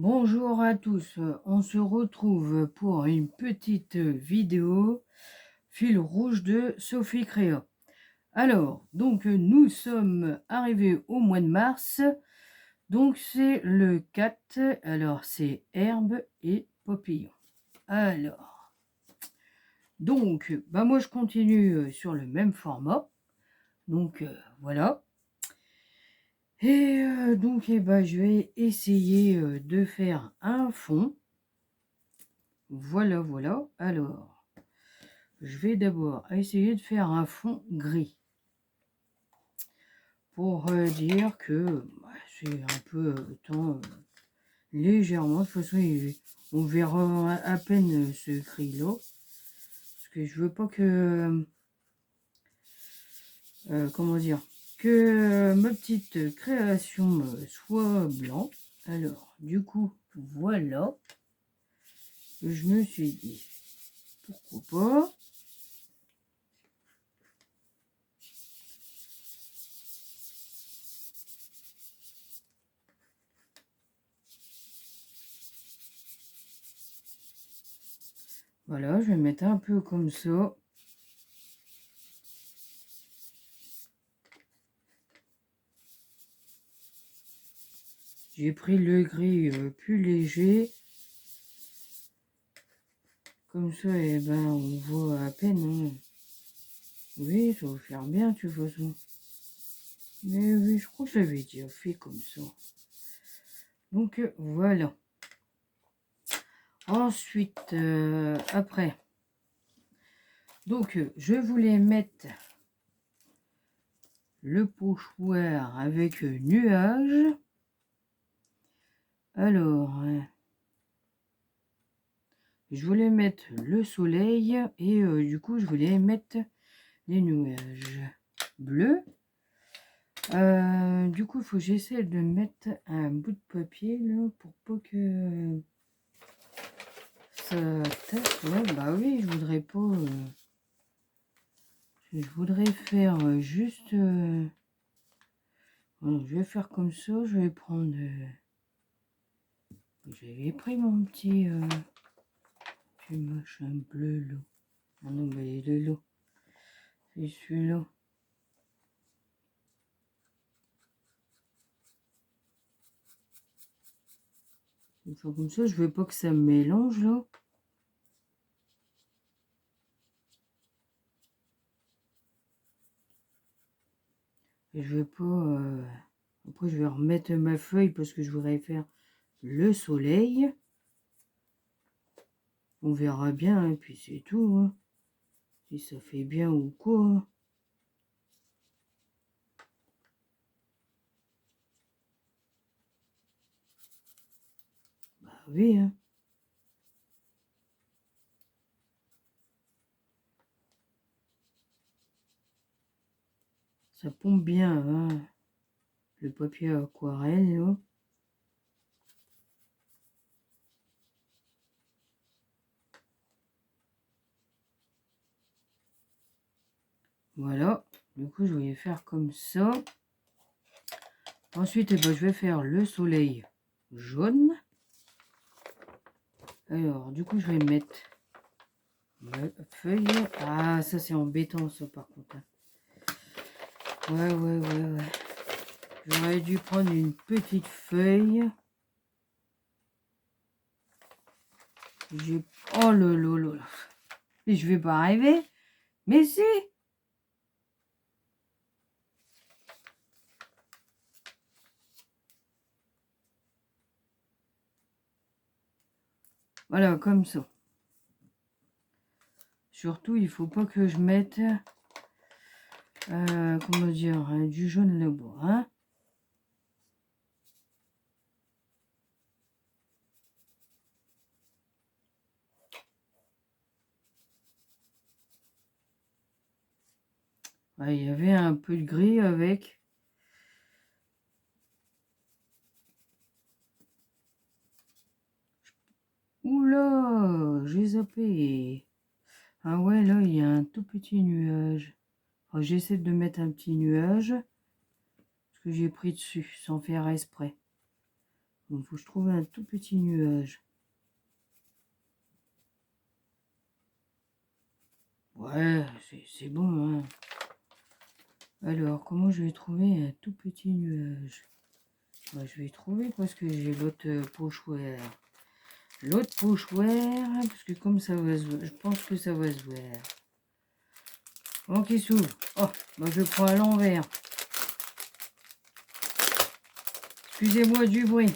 Bonjour à tous, on se retrouve pour une petite vidéo fil rouge de Sophie Créa. Alors, donc nous sommes arrivés au mois de mars, donc c'est le 4, alors c'est herbe et papillon. Alors, donc, moi je continue sur le même format, donc voilà. Et donc, je vais essayer de faire un fond. Voilà. Alors, je vais d'abord essayer de faire un fond gris. Pour dire que c'est un peu temps légèrement. De toute façon, on verra à peine ce gris-là. Parce que je veux pas que... comment dire, que ma petite création soit blanc. Alors, du coup, voilà. Je me suis dit, pourquoi pas. Voilà, je vais mettre un peu comme ça. J'ai pris le gris plus léger. Comme ça, on voit à peine. Hein. Oui, ça va faire bien, de toute façon. Mais oui, je crois que j'avais déjà fait comme ça. Donc, voilà. Ensuite, après. Donc, je voulais mettre le pochoir avec nuage. Alors, je voulais mettre le soleil et du coup, je voulais mettre les nuages bleus. Du coup, il faut que j'essaie de mettre un bout de papier là pour pas que ça tape. Ouais, bah oui, je voudrais pas. Je voudrais faire juste. Bon, je vais faire comme ça. Je vais prendre. J'avais pris mon petit machin bleu là. Ah non, bah il est là. C'est celui-là. Je vais faire comme ça. Je veux pas que ça me mélange là. Et je veux pas. Après, je vais remettre ma feuille parce que je voudrais faire le soleil. On verra bien, et puis c'est tout. Hein. Si ça fait bien ou quoi. Hein. Bah oui. Hein. Ça pompe bien. Hein. Le papier aquarelle. Là. Voilà. Du coup, je vais faire comme ça. Ensuite, je vais faire le soleil jaune. Alors, du coup, je vais mettre ma feuille. Ah, ça, c'est embêtant, ça, par contre. Hein. Ouais. J'aurais dû prendre une petite feuille. Oh là. Et je vais pas arriver. Mais si. Voilà, comme ça. Surtout, il faut pas que je mette, comment dire, du jaune là-bas. Hein. Ouais, il y avait un peu de gris avec. Oula, j'ai zappé. Ah ouais, là, il y a un tout petit nuage. Alors, j'essaie de mettre un petit nuage. Parce que j'ai pris dessus, sans faire exprès. Donc, faut que je trouve un tout petit nuage. Ouais, c'est bon, hein. Alors, comment je vais trouver un tout petit nuage? Bah, je vais trouver parce que j'ai l'autre pochoir. L'autre pochoir, parce que comme ça va se... Je pense que ça va se voir. Bon, qui s'ouvre. Oh, bah je prends à l'envers. Excusez-moi du bruit.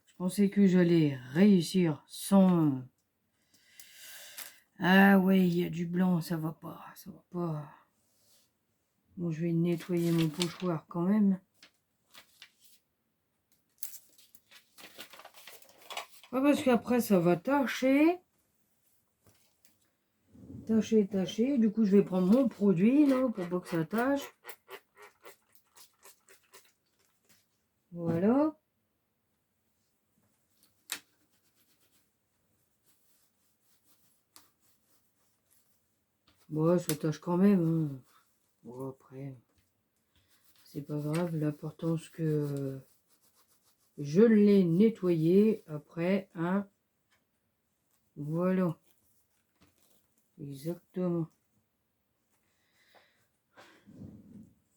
Je pensais que j'allais réussir sans... Ah ouais, il y a du blanc, ça va pas, ça va pas. Bon, je vais nettoyer mon pochoir quand même. Ouais, parce qu'après, ça va tacher. Tacher. Du coup, je vais prendre mon produit, là, pour pas que ça tâche. Voilà. Bon, ça tâche quand même, hein. Bon, après, c'est pas grave. L'important, c'est que je l'ai nettoyé après, hein. Voilà. Exactement.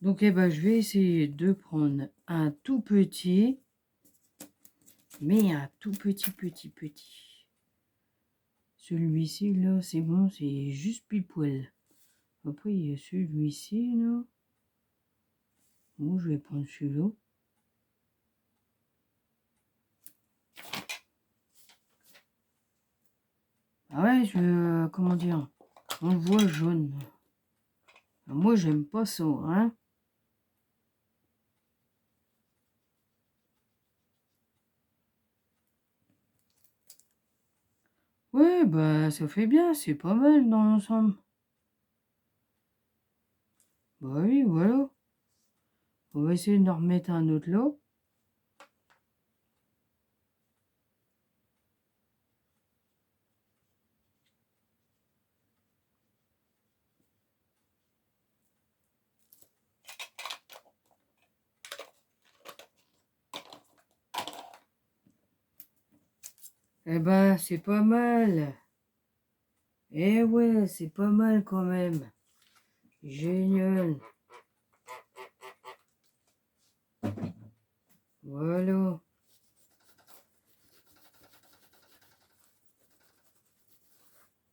Donc, eh ben, je vais essayer de prendre un tout petit, mais un tout petit. Celui-ci, là, c'est bon, c'est juste pile poil. Après, il y a celui-ci, là. Bon, je vais prendre celui-là. Ah ouais, comment dire, on le voit jaune. Moi, j'aime pas ça, hein. Ouais, bah, ça fait bien, c'est pas mal dans l'ensemble. Bah oui, voilà. On va essayer de en remettre un autre là. Eh ben, c'est pas mal. Eh ouais, c'est pas mal quand même. Génial. Voilà.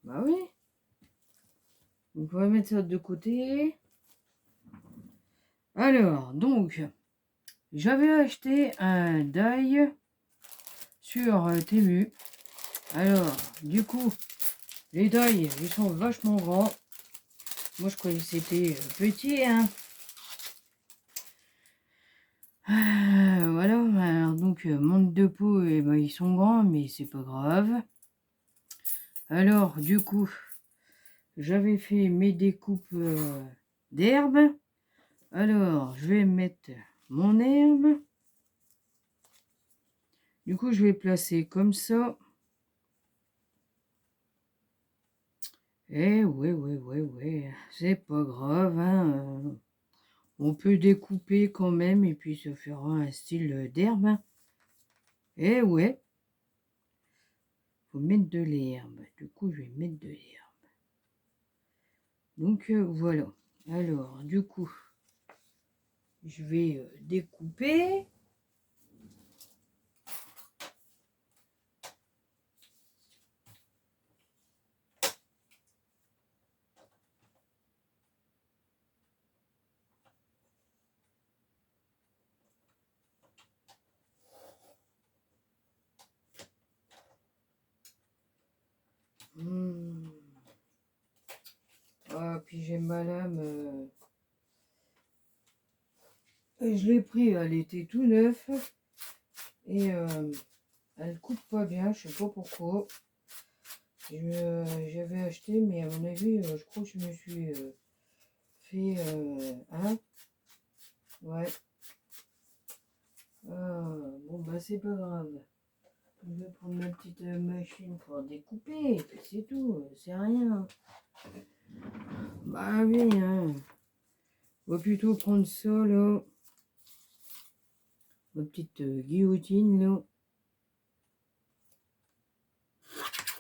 Bah oui. Donc, on va mettre ça de côté. Alors, donc, j'avais acheté un die sur Temu. Alors, du coup, les die, ils sont vachement grands. Moi, je croyais que c'était petit, hein. Voilà, alors donc, manque de peau, eh ben, ils sont grands, mais c'est pas grave. Alors, du coup, j'avais fait mes découpes d'herbe. Alors, je vais mettre mon herbe. Du coup, je vais placer comme ça. Eh ouais, c'est pas grave, hein. On peut découper quand même et puis ça fera un style d'herbe, hein. Eh ouais, faut mettre de l'herbe. Du coup, je vais mettre de l'herbe. Donc, voilà. Alors, du coup, je vais découper. Ah, puis j'ai ma lame. Je l'ai pris, elle était tout neuf. Et elle coupe pas bien, je sais pas pourquoi. J'avais acheté, mais à mon avis, je crois que je me suis fait un. Ouais. Ah, bon, bah c'est pas grave. Je vais prendre ma petite machine pour découper, et puis c'est tout, c'est rien. Bah oui, hein. On va plutôt prendre ça là. ma petite guillotine là.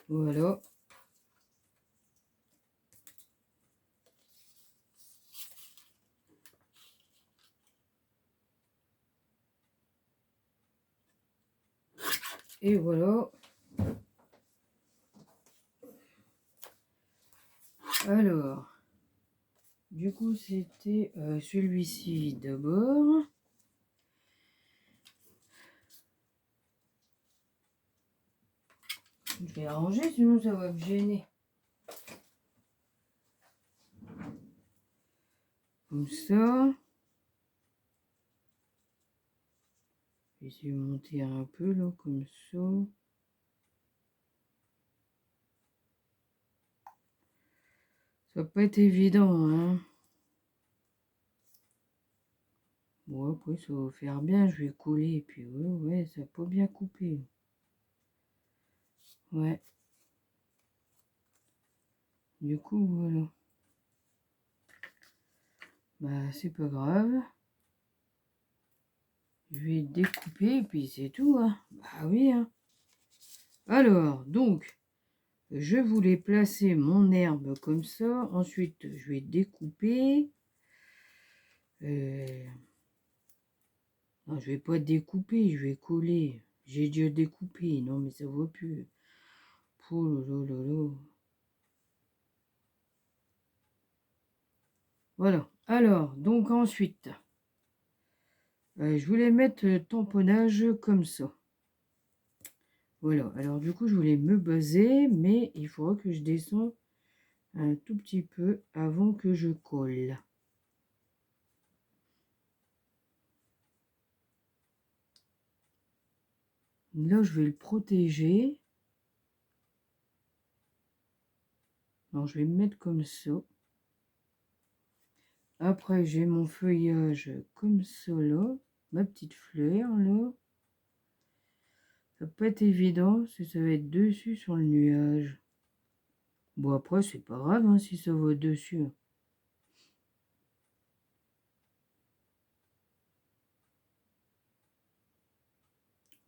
Voilà. Et voilà. Alors, du coup, c'était celui-ci d'abord. Je vais arranger, sinon ça va me gêner. Comme ça. Je vais essayer de monter un peu là, comme ça. Ça va pas être évident, hein. Bon, après, ça va faire bien, je vais coller, et puis ouais, ça peut bien couper. Ouais. Du coup, voilà. Bah, c'est pas grave. Je vais découper, et puis c'est tout, hein. Bah oui, hein. Alors, donc, je voulais placer mon herbe comme ça. Ensuite, je vais découper. Non, je vais pas découper, je vais coller. J'ai déjà découpé. Non, mais ça vaut plus. Oh là là là là. Voilà. Alors, donc ensuite, je voulais mettre tamponnage comme ça. Voilà. Alors, du coup, je voulais me baser, mais il faudra que je descende un tout petit peu avant que je colle. Là, je vais le protéger. Alors, je vais me mettre comme ça. Après, j'ai mon feuillage comme ça, là. Ma petite fleur, là. Ça peut être évident si ça va être dessus sur le nuage. Bon, après, c'est pas grave hein, si ça va dessus.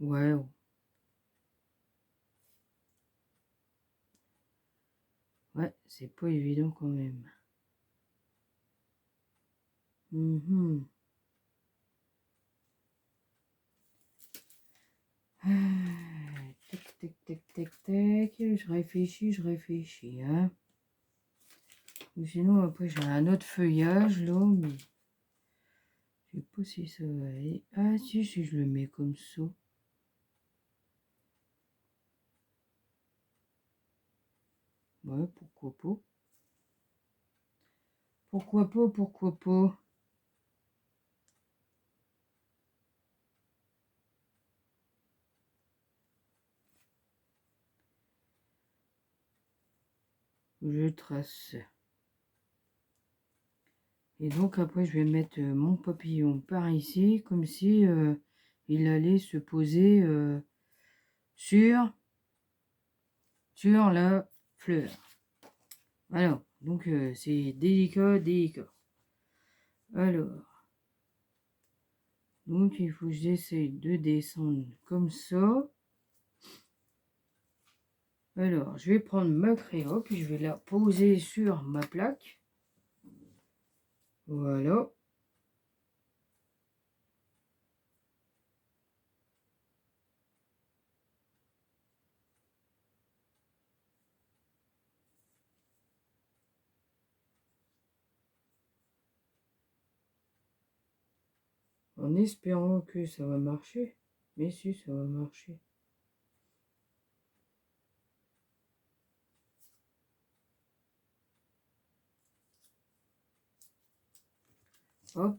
Ouais. Ouais, c'est pas évident quand même. Mhm. Tac, tac, tac, tac, tac. Je réfléchis, hein. Ou sinon, après, j'ai un autre feuillage, là, mais je sais pas si ça va aller. Ah, si je le mets comme ça. Ouais, pourquoi pas. Pourquoi pas, pourquoi pas. Je trace. Et donc après, je vais mettre mon papillon par ici, comme si il allait se poser sur, sur la fleur. Alors, donc c'est délicat, délicat. Alors, donc il faut que j'essaye de descendre comme ça. Alors, je vais prendre ma crayon, puis je vais la poser sur ma plaque. Voilà. En espérant que ça va marcher. Mais si, ça va marcher. Hop.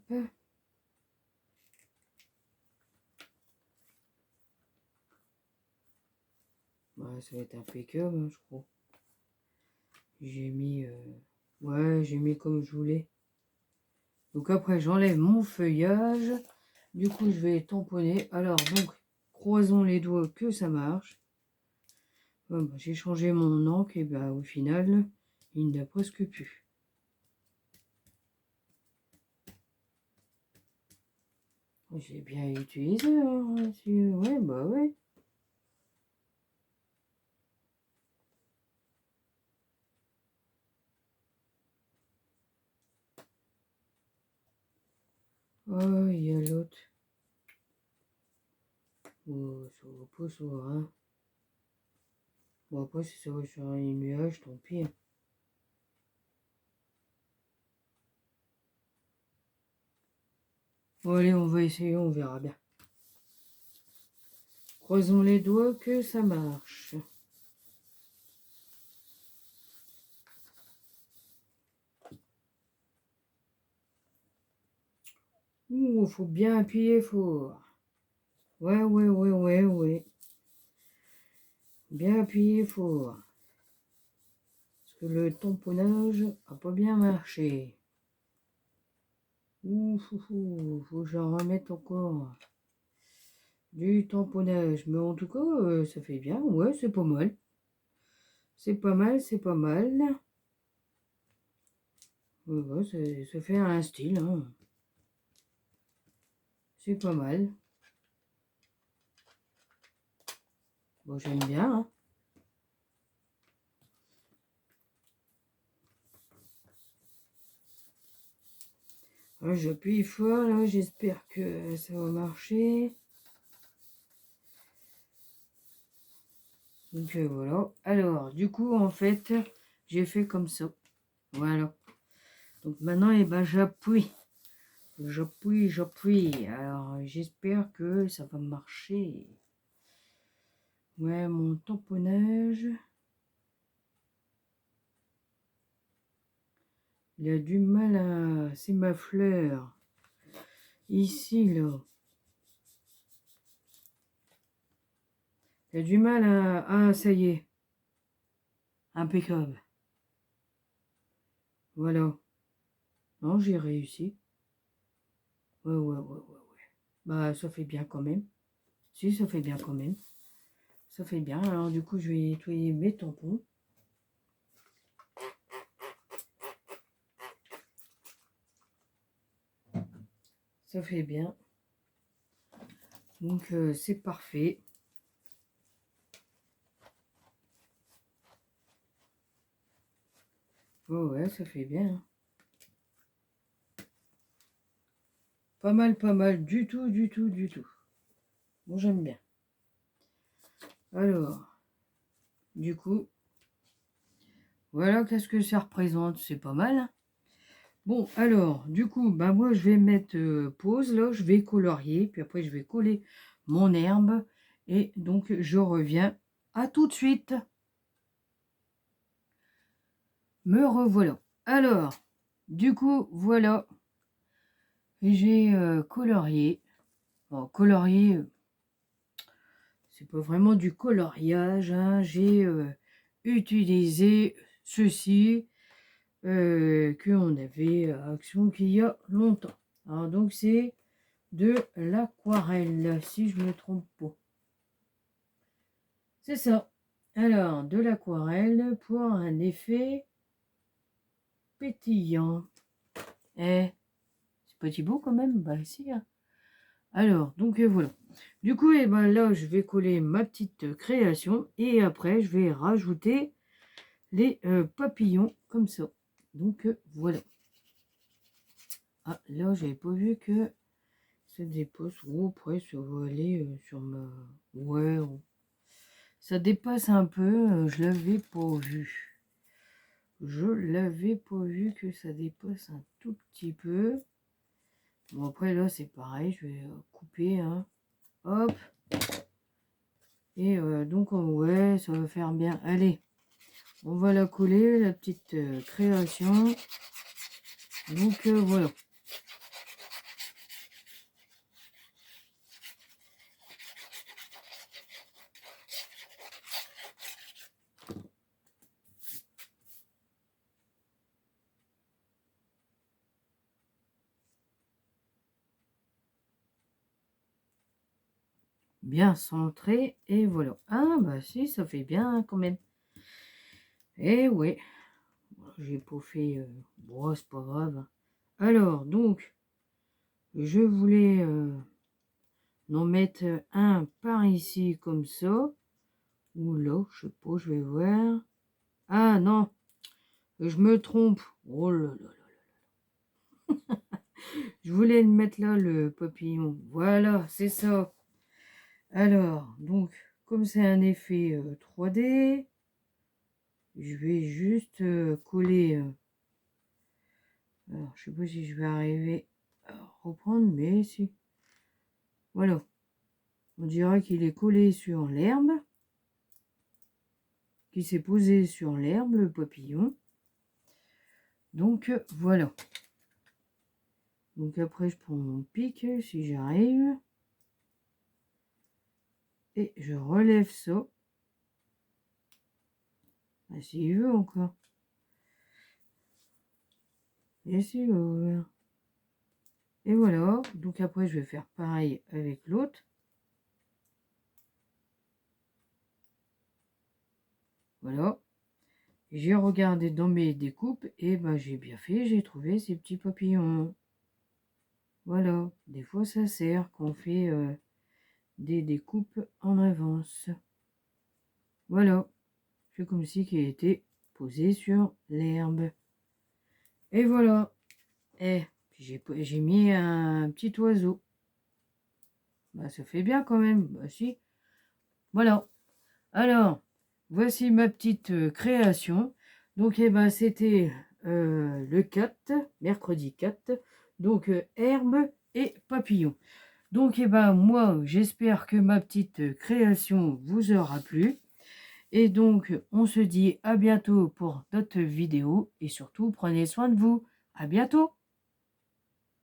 Bah, ça va être impeccable, hein, je crois. J'ai mis... ouais, j'ai mis comme je voulais. Donc après, j'enlève mon feuillage. Du coup, je vais tamponner. Alors, donc, croisons les doigts que ça marche. Bon, bah, j'ai changé mon encre et bah, au final, il n'y a presque plus. J'ai bien utilisé, hein, ouais, bah ouais. Oh, il y a l'autre. Oh, ça va pas, ça, hein. Bon, après, si ça va sur un nuage, tant pis. Bon, allez, on va essayer, on verra bien. Croisons les doigts que ça marche. Ouh, faut bien appuyer fort. Ouais, ouais, ouais, ouais, ouais. Bien appuyer fort. Parce que le tamponnage a pas bien marché. Ouh, faut que j'en remette encore du tamponnage. Mais en tout cas, ça fait bien. Ouais, c'est pas mal. C'est pas mal, c'est pas mal. Ouais, ouais, ça fait un style, hein. C'est pas mal. Bon, j'aime bien, hein. J'appuie fort, là, j'espère que ça va marcher. Donc voilà. Alors, du coup, en fait, j'ai fait comme ça. Voilà. Donc maintenant, eh ben, j'appuie. J'appuie, j'appuie. Alors, j'espère que ça va marcher. Ouais, mon tamponnage. Il a du mal à... C'est ma fleur. Ici, là. Il a du mal à... Ah, ça y est. Impeccable. Voilà. Non, j'ai réussi. Ouais, ouais, ouais, ouais, ouais. Bah, ça fait bien quand même. Si, ça fait bien quand même. Ça fait bien. Alors, du coup, je vais nettoyer mes tampons. Ça fait bien. Donc, c'est parfait. Oh ouais, ça fait bien. Pas mal. Du tout, du tout, du tout. Bon, j'aime bien. Alors, du coup, voilà qu'est-ce que ça représente. C'est pas mal, hein. Bon, alors, du coup, bah moi, je vais mettre pause, là. Je vais colorier. Puis après, je vais coller mon herbe. Et donc, je reviens. À tout de suite. Me revoilà. Alors, du coup, voilà. J'ai colorié. Bon, colorié, c'est pas vraiment du coloriage, hein. J'ai utilisé ceci qu'on avait à Action qu'il y a longtemps. Alors donc c'est de l'aquarelle, si je me trompe pas. C'est ça. Alors, de l'aquarelle pour un effet pétillant. Eh, c'est pas beau quand même? Bah si, hein. Alors, donc voilà. Du coup, et ben là, je vais coller ma petite création et après, je vais rajouter les papillons comme ça. Donc voilà. Ah, là, j'avais pas vu que ça dépasse. Oh, après, ça va aller sur ma... Ouais, ça dépasse un peu. Je l'avais pas vu. Je l'avais pas vu que ça dépasse un tout petit peu. Bon, après, là, c'est pareil. Je vais couper, hein. Hop. Et donc, ouais, ça va faire bien. Allez, on va la coller, la petite création. Donc, voilà. Bien centré. Et voilà. Ah, bah si, ça fait bien quand même. Et ouais. J'ai pas fait... bon, c'est pas grave. Alors, donc, je voulais en mettre un par ici comme ça. Ou là, je sais pas, je vais voir. Ah non, je me trompe. Oh là là là. Je voulais le mettre là, le papillon. Voilà, c'est ça. Alors, donc, comme c'est un effet 3D, je vais juste coller. Alors, je sais pas si je vais arriver à reprendre, mais si. Voilà. On dirait qu'il est collé sur l'herbe. Qui s'est posé sur l'herbe, le papillon. Donc, voilà. Donc après, je prends mon pic, si j'arrive. Et je relève ça. Ah, s'il veut encore. Et c'est ouvert. Et voilà. Donc après, je vais faire pareil avec l'autre. Voilà. J'ai regardé dans mes découpes et ben j'ai bien fait. J'ai trouvé ces petits papillons. Voilà. Des fois, ça sert qu'on fait des découpes en avance. Voilà. C'est comme si qu'il était posé sur l'herbe. Et voilà. Et j'ai mis un petit oiseau. Bah, ça fait bien quand même. Bah, si. Voilà. Alors, voici ma petite création. Donc, eh ben, c'était le 4, mercredi 4. Donc, herbe et papillon. Donc, eh ben, moi, j'espère que ma petite création vous aura plu. Et donc, on se dit à bientôt pour d'autres vidéos. Et surtout, prenez soin de vous. À bientôt.